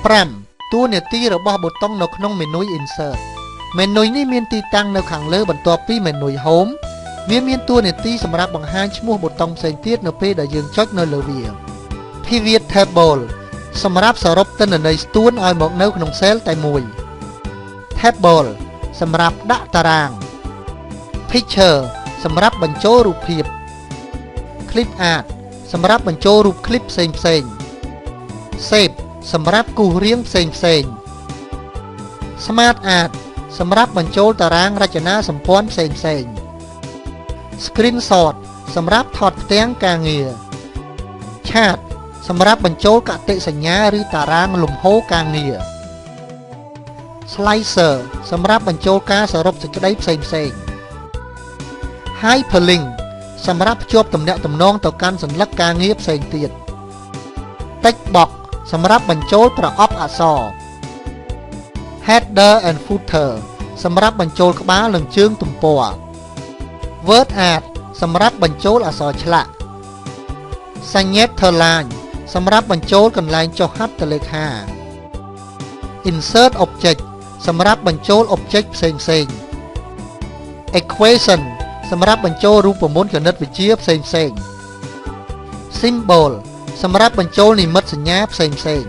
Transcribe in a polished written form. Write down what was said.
5. តួនាទីរបស់ប៊ូតុងនៅក្នុងមេនុយ Insert មេនុយនេះមានទីតាំងនៅខាងលើបន្ទាប់ពីមេនុយ Home វាមានតួនាទីសម្រាប់បង្ហាញឈ្មោះប៊ូតុងផ្សេងទៀតនៅពេលដែលយើងចុចនៅលើវា Pivot Table សម្រាប់សរុបទិន្នន័យស្ទួនឲ្យមកនៅក្នុង cell តែមួយ Table សម្រាប់ដាក់តារាង Picture សម្រាប់បញ្ចូលរូបភាព Clip Art សម្រាប់បញ្ចូលរូបคลิปផ្សេងៗ Shape សម្រាប់គូសរាងផ្សេងៗ Smart Art សម្រាប់បញ្ចូលតារាងរចនាសម្ព័ន្ធផ្សេងៗ Screenshot សម្រាប់ថតផ្ទាំងការងារ Chart សម្រាប់បញ្ចូលកតិសញ្ញាឬតារាងលំហូរការងារ Slicer សម្រាប់បញ្ចូលការសរុបសេចក្តីផ្សេងៗ Hyperlink សម្រាប់ភ្ជាប់ទំនាក់ទំនងទៅកាន់សញ្ញាការងារផ្សេងទៀត Text Box សម្រាប់បញ្ចូលប្រអប់អក្សរ Header and Footer សម្រាប់បញ្ចូលក្បាលនិងជើងទំព័រ Word Art សម្រាប់បញ្ចូលអក្សរឆ្លាក់ Signature Line សម្រាប់បញ្ចូលកន្លែងចុះហត្ថលេខា Insert Object សម្រាប់បញ្ចូល Object ផ្សេងៗ Equation សម្រាប់បញ្ចូលរូបមន្តគណិតវិទ្យាផ្សេងៗ Symbol សម្រាប់បញ្ចូលនិមិត្តសញ្ញាផ្សេងៗ